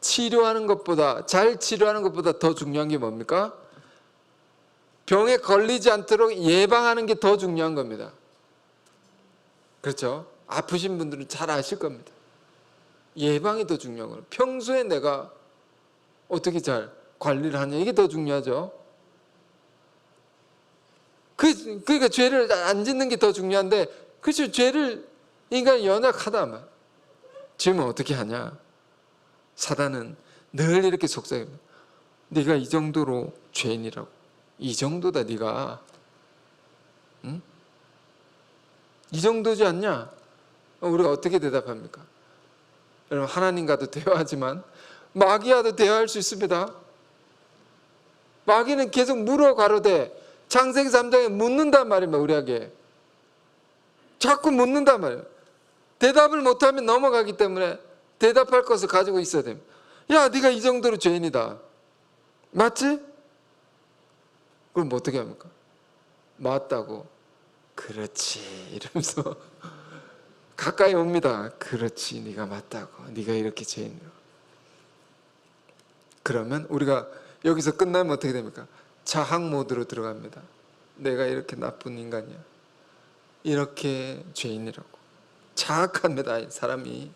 치료하는 것보다, 잘 치료하는 것보다 더 중요한 게 뭡니까? 병에 걸리지 않도록 예방하는 게 더 중요한 겁니다. 그렇죠? 아프신 분들은 잘 아실 겁니다. 예방이 더 중요한 거예요. 평소에 내가 어떻게 잘 관리를 하냐, 이게 더 중요하죠. 그러니까 죄를 안 짓는 게 더 중요한데, 그렇죠. 죄를 인간이 연약하다 말. 지으면 어떻게 하냐? 사단은 늘 이렇게 속삭입니다. 네가 이 정도로 죄인이라고. 이 정도다 네가. 응? 이 정도지 않냐? 우리가 어떻게 대답합니까? 여러분, 하나님과도 대화하지만 마귀와도 대화할 수 있습니다. 마귀는 계속 물어 가로되 창세기 3장에 묻는단 말입니다. 우리에게 자꾸 묻는단 말이에요. 대답을 못하면 넘어가기 때문에 대답할 것을 가지고 있어야 됩니다. 야, 네가 이 정도로 죄인이다. 맞지? 그럼 뭐 어떻게 합니까? 맞다고. 그렇지 이러면서 가까이 옵니다. 그렇지, 네가 맞다고. 네가 이렇게 죄인이라고. 그러면 우리가 여기서 끝나면 어떻게 됩니까? 자학 모드로 들어갑니다. 내가 이렇게 나쁜 인간이야. 이렇게 죄인이라고. 자학합니다. 사람이.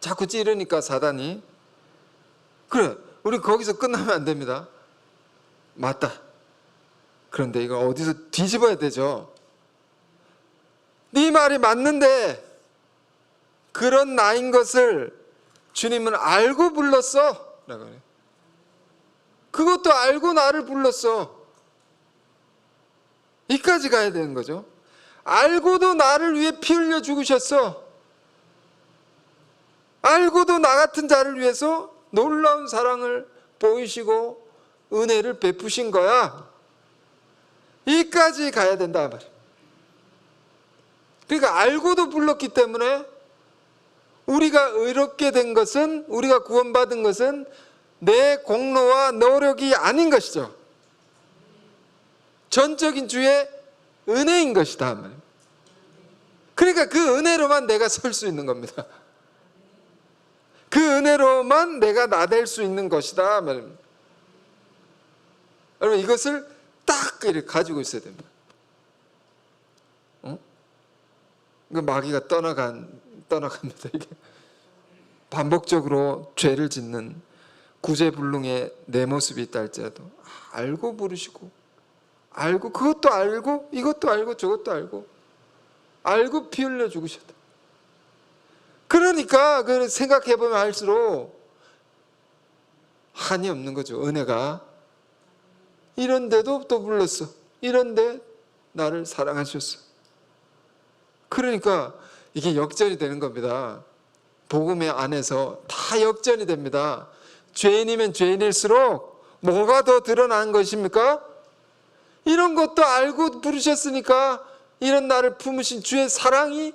자꾸 찌르니까 사단이. 그래, 우리 거기서 끝나면 안 됩니다. 맞다. 그런데 이걸 어디서 뒤집어야 되죠. 네 말이 맞는데 그런 나인 것을 주님은 알고 불렀어 라고 해요. 그것도 알고 나를 불렀어. 여기까지 가야 되는 거죠. 알고도 나를 위해 피 흘려 죽으셨어. 알고도 나 같은 자를 위해서 놀라운 사랑을 보이시고 은혜를 베푸신 거야. 여기까지 가야 된다 말이야. 그러니까 알고도 불렀기 때문에 우리가 의롭게 된 것은, 우리가 구원받은 것은 내 공로와 노력이 아닌 것이죠. 전적인 주의 은혜인 것이다. 그러니까 그 은혜로만 내가 설 수 있는 겁니다. 그 은혜로만 내가 나댈 수 있는 것이다. 여러분, 이것을 딱 이렇게 가지고 있어야 됩니다. 그 마귀가 떠나갑니다. 이게 반복적으로 죄를 짓는 구제불능의 내 모습이 있다 할지라도 알고 부르시고, 알고, 그것도 알고, 이것도 알고, 저것도 알고 피 흘려 죽으셨다. 그러니까 그 생각해보면 할수록 한이 없는 거죠. 은혜가 이런데도 또 불렀어. 이런데 나를 사랑하셨어. 그러니까 이게 역전이 되는 겁니다. 복음의 안에서 다 역전이 됩니다. 죄인이면 죄인일수록 뭐가 더 드러나는 것입니까? 이런 것도 알고 부르셨으니까 이런 나를 품으신 주의 사랑이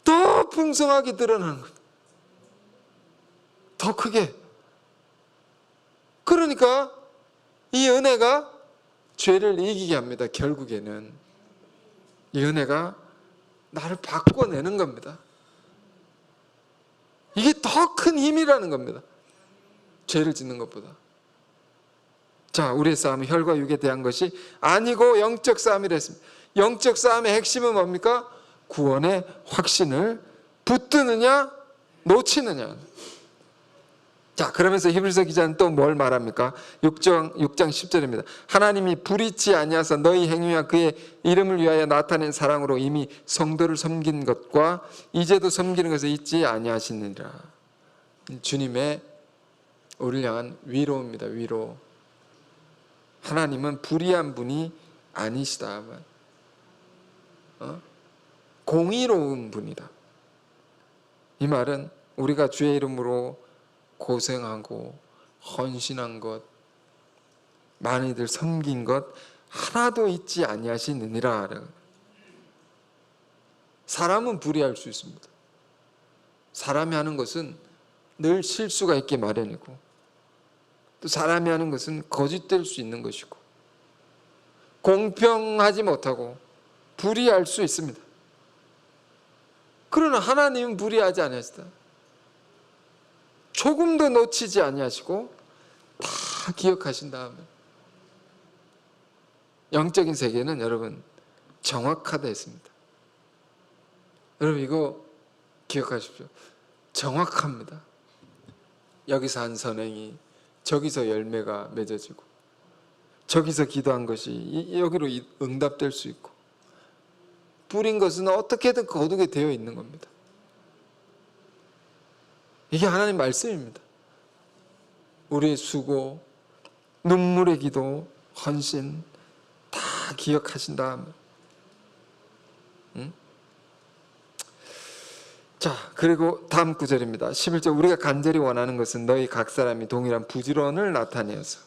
더 풍성하게 드러나는 겁니다. 더 크게. 그러니까 이 은혜가 죄를 이기게 합니다. 결국에는 이 은혜가 나를 바꿔내는 겁니다. 이게 더 큰 힘이라는 겁니다. 죄를 짓는 것보다. 자, 우리의 싸움은 혈과 육에 대한 것이 아니고 영적 싸움이라 했습니다. 영적 싸움의 핵심은 뭡니까? 구원의 확신을 붙드느냐 놓치느냐. 자, 그러면서 히브리서 기자는 또 뭘 말합니까? 6장 10절입니다. 하나님이 불의치 아니하사 너희 행위와 그의 이름을 위하여 나타낸 사랑으로 이미 성도를 섬긴 것과 이제도 섬기는 것을 잊지 아니하시느니라. 주님의 우리를 향한 위로입니다. 위로. 하나님은 불의한 분이 아니시다. 공의로운 분이다. 이 말은 우리가 주의 이름으로 고생하고 헌신한 것, 많은 이들 섬긴 것 하나도 잊지 아니하시느니라. 사람은 불의할 수 있습니다. 사람이 하는 것은 늘 실수가 있기 마련이고, 또 사람이 하는 것은 거짓될 수 있는 것이고, 공평하지 못하고 불의할 수 있습니다. 그러나 하나님은 불의하지 아니하시다. 조금도 놓치지 아니하시고 다 기억하신 다음에, 영적인 세계는 여러분 정확하다 했습니다. 여러분 이거 기억하십시오. 정확합니다. 여기서 한 선행이 저기서 열매가 맺어지고, 저기서 기도한 것이 여기로 응답될 수 있고, 뿌린 것은 어떻게든 거두게 되어 있는 겁니다. 이게 하나님 말씀입니다. 우리의 수고, 눈물의 기도, 헌신 다 기억하신 다음에, 자, 그리고 다음 구절입니다. 11절, 우리가 간절히 원하는 것은 너희 각 사람이 동일한 부지런을 나타내어서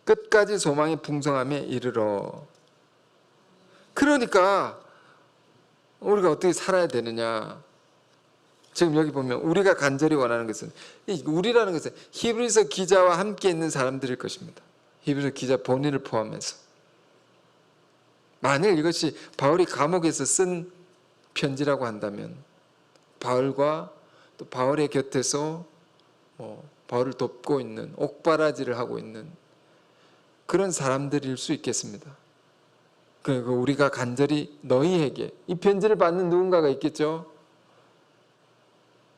끝까지 소망의 풍성함에 이르러. 그러니까 우리가 어떻게 살아야 되느냐. 지금 여기 보면 우리가 간절히 원하는 것은, 우리라는 것은 히브리서 기자와 함께 있는 사람들일 것입니다. 히브리서 기자 본인을 포함해서. 만일 이것이 바울이 감옥에서 쓴 편지라고 한다면 바울과 또 바울의 곁에서 바울을 돕고 있는, 옥바라지를 하고 있는 그런 사람들일 수 있겠습니다. 그리고 우리가 간절히 너희에게, 이 편지를 받는 누군가가 있겠죠.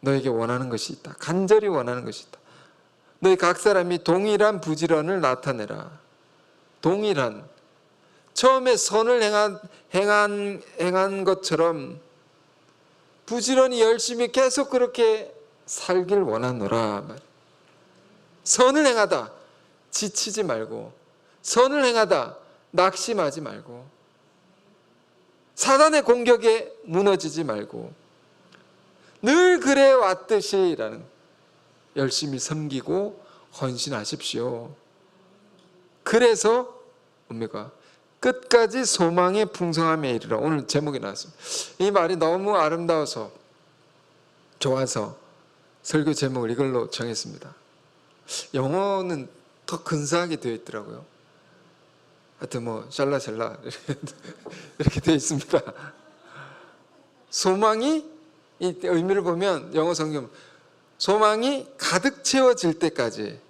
너에게 원하는 것이 있다. 간절히 원하는 것이 있다. 너희 각 사람이 동일한 부지런을 나타내라. 동일한, 처음에 선을 행한 것처럼 부지런히 열심히 계속 그렇게 살길 원하노라. 선을 행하다 지치지 말고, 선을 행하다 낙심하지 말고, 사단의 공격에 무너지지 말고, 늘 그래 왔듯이라는, 열심히 섬기고 헌신하십시오. 그래서 뭡니까? 끝까지 소망의 풍성함에 이르러. 오늘 제목이 나왔습니다. 이 말이 너무 아름다워서 좋아서 설교 제목을 이걸로 정했습니다. 영어는 더 근사하게 되어 있더라고요. 하여튼 샬라샬라 이렇게 되어 있습니다. 소망이, 이 의미를 보면 영어 성경, 소망이 가득 채워질 때까지,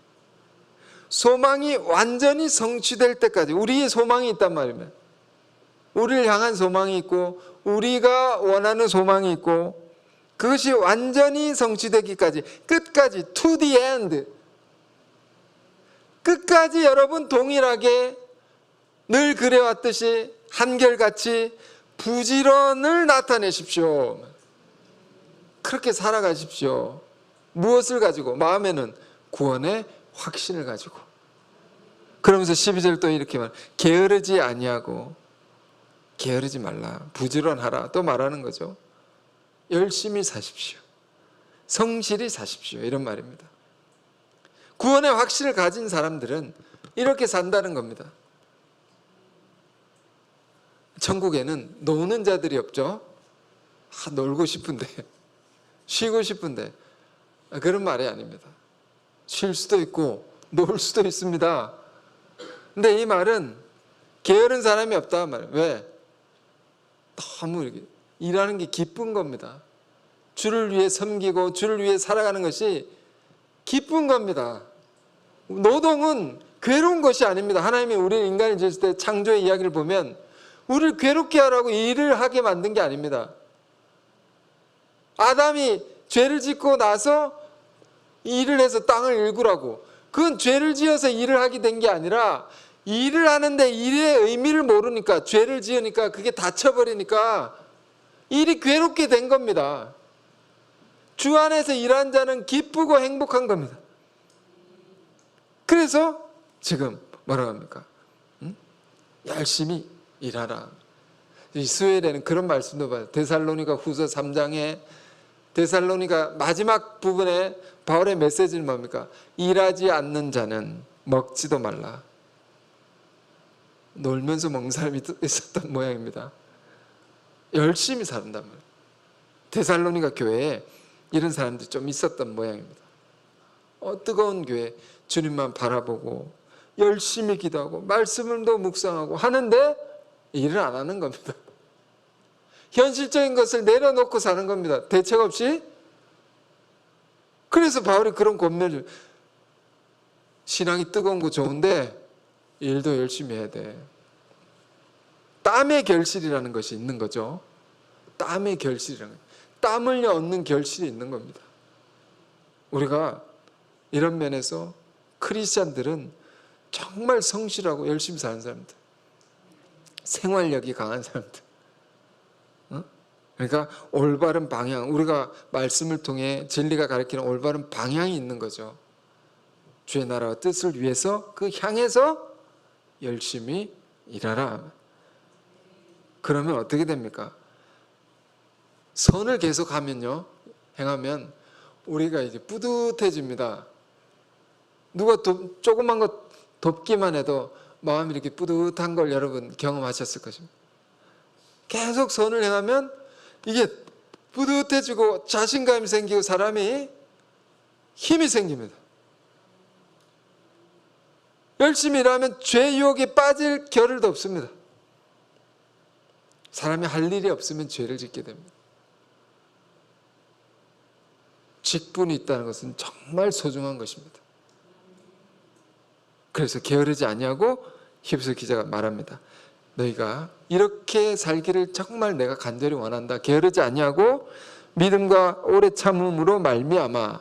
소망이 완전히 성취될 때까지. 우리의 소망이 있단 말입니다. 우리를 향한 소망이 있고, 우리가 원하는 소망이 있고, 그것이 완전히 성취되기까지, 끝까지, to the end, 끝까지 여러분 동일하게 늘 그래왔듯이 한결같이 부지런을 나타내십시오. 그렇게 살아가십시오. 무엇을 가지고? 마음에는 구원의 확신을 가지고, 그러면서 12절 또 이렇게 말, 게으르지 아니하고, 게으르지 말라, 부지런하라 또 말하는 거죠. 열심히 사십시오, 성실히 사십시오, 이런 말입니다. 구원의 확신을 가진 사람들은 이렇게 산다는 겁니다. 천국에는 노는 자들이 없죠. 놀고 싶은데, 쉬고 싶은데, 그런 말이 아닙니다. 쉴 수도 있고 놀 수도 있습니다. 근데 이 말은 게으른 사람이 없다 말이에요. 왜? 너무 이렇게 일하는 게 기쁜 겁니다. 주를 위해 섬기고 주를 위해 살아가는 것이 기쁜 겁니다. 노동은 괴로운 것이 아닙니다. 하나님이 우리를 인간을 지었을 때 창조의 이야기를 보면 우리를 괴롭게 하라고 일을 하게 만든 게 아닙니다. 아담이 죄를 짓고 나서 일을 해서 땅을 일구라고, 그건 죄를 지어서 일을 하게 된 게 아니라 일을 하는데 일의 의미를 모르니까, 죄를 지으니까 그게 다쳐버리니까 일이 괴롭게 된 겁니다. 주 안에서 일한 자는 기쁘고 행복한 겁니다. 그래서 지금 뭐라고 합니까? 열심히 일하라. 이 수요일에는 그런 말씀도 봐요. 데살로니가 후서 3장에 데살로니가 마지막 부분에 바울의 메시지는 뭡니까? 일하지 않는 자는 먹지도 말라. 놀면서 먹는 사람이 있었던 모양입니다. 열심히 산단 말이에요. 데살로니가 교회에 이런 사람들이 좀 있었던 모양입니다. 뜨거운 교회, 주님만 바라보고 열심히 기도하고 말씀을도 묵상하고 하는데 일을 안 하는 겁니다. 현실적인 것을 내려놓고 사는 겁니다. 대책 없이. 그래서 바울이 그런 권면을, 신앙이 뜨거운 거 좋은데 일도 열심히 해야 돼. 땀의 결실이라는 것이 있는 거죠. 땀의 결실이라는 것. 땀 흘려 얻는 결실이 있는 겁니다. 우리가 이런 면에서 크리스찬들은 정말 성실하고 열심히 사는 사람들, 생활력이 강한 사람들, 그러니까 올바른 방향, 우리가 말씀을 통해 진리가 가르치는 올바른 방향이 있는 거죠. 주의 나라와 뜻을 위해서 그 향해서 열심히 일하라. 그러면 어떻게 됩니까? 선을 계속 하면요, 행하면 우리가 이제 뿌듯해집니다. 누가 조그만 것 돕기만 해도 마음이 이렇게 뿌듯한 걸 여러분 경험하셨을 것입니다. 계속 선을 행하면 이게 뿌듯해지고 자신감이 생기고 사람이 힘이 생깁니다. 열심히 일하면 죄 유혹에 빠질 겨를도 없습니다. 사람이 할 일이 없으면 죄를 짓게 됩니다. 직분이 있다는 것은 정말 소중한 것입니다. 그래서 게으르지 아니하고 히브리서 기자가 말합니다. 너희가 이렇게 살기를 정말 내가 간절히 원한다. 게으르지 아니하고 믿음과 오래 참음으로 말미암아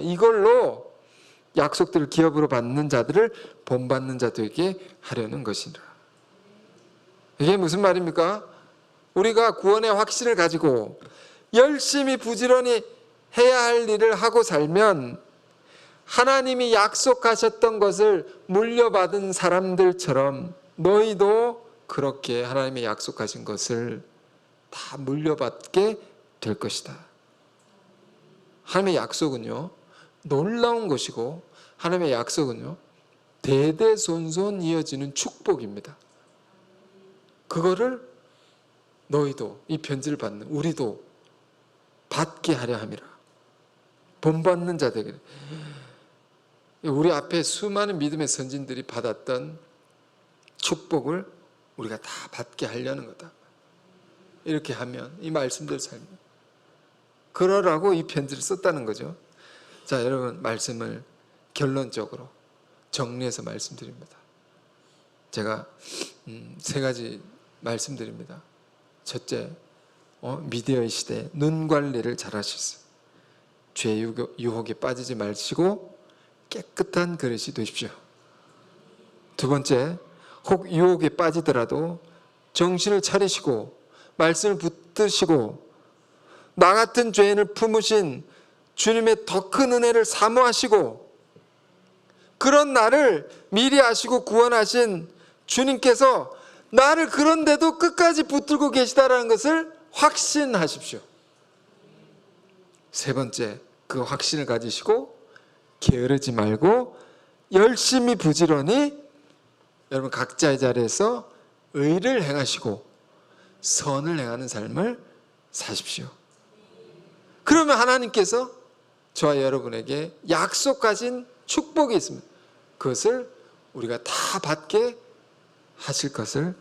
이걸로 약속들을 기업으로 받는 자들을 본받는 자들에게 하려는 것이라. 이게 무슨 말입니까? 우리가 구원의 확신을 가지고 열심히 부지런히 해야 할 일을 하고 살면 하나님이 약속하셨던 것을 물려받은 사람들처럼 너희도 그렇게 하나님의 약속하신 것을 다 물려받게 될 것이다. 하나님의 약속은요, 놀라운 것이고 하나님의 약속은요, 대대손손 이어지는 축복입니다. 그거를 너희도, 이 편지를 받는 우리도 받게 하려 함이라. 본받는 자들에게. 우리 앞에 수많은 믿음의 선진들이 받았던 축복을 우리가 다 받게 하려는 거다. 이렇게 하면, 이 말씀대로 살면 그러라고 이 편지를 썼다는 거죠. 자, 여러분, 말씀을 결론적으로 정리해서 말씀드립니다. 제가 세 가지 말씀드립니다. 첫째, 미디어의 시대에 눈 관리를 잘 하셨어요. 죄 유혹에 빠지지 마시고 깨끗한 그릇이 되십시오. 두 번째, 혹 유혹에 빠지더라도 정신을 차리시고 말씀을 붙드시고 나 같은 죄인을 품으신 주님의 더 큰 은혜를 사모하시고 그런 나를 미리 아시고 구원하신 주님께서 나를 그런데도 끝까지 붙들고 계시다라는 것을 확신하십시오. 세 번째, 그 확신을 가지시고 게으르지 말고 열심히 부지런히 여러분 각자의 자리에서 의를 행하시고 선을 행하는 삶을 사십시오. 그러면 하나님께서 저와 여러분에게 약속하신 축복이 있습니다. 그것을 우리가 다 받게 하실 것을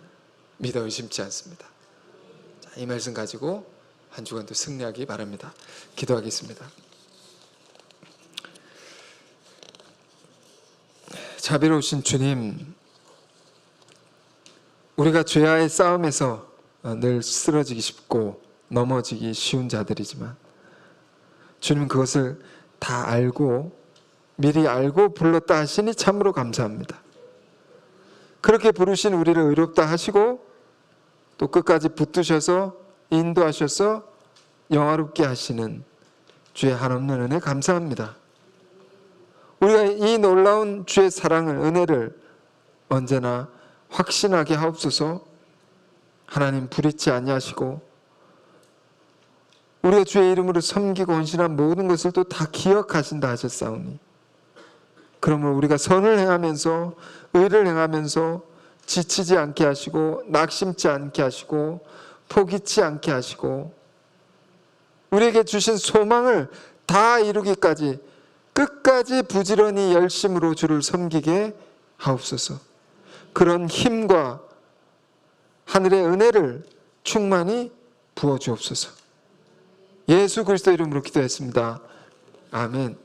믿어 의심치 않습니다. 자, 이 말씀 가지고 한 주간도 승리하기 바랍니다. 기도하겠습니다. 자비로우신 주님, 우리가 죄와의 싸움에서 늘 쓰러지기 쉽고 넘어지기 쉬운 자들이지만 주님 그것을 다 알고 미리 알고 불렀다 하시니 참으로 감사합니다. 그렇게 부르신 우리를 의롭다 하시고 또 끝까지 붙드셔서 인도하셔서 영화롭게 하시는 주의 한없는 은혜 감사합니다. 우리가 이 놀라운 주의 사랑을, 은혜를 언제나 확신하게 하옵소서. 하나님 불의치 아니하시고 우리가 주의 이름으로 섬기고 헌신한 모든 것을 또 다 기억하신다 하셨사오니 그러므로 우리가 선을 행하면서 의를 행하면서 지치지 않게 하시고 낙심치 않게 하시고 포기치 않게 하시고 우리에게 주신 소망을 다 이루기까지 끝까지 부지런히 열심으로 주를 섬기게 하옵소서. 그런 힘과 하늘의 은혜를 충만히 부어주옵소서. 예수 그리스도 이름으로 기도했습니다. 아멘.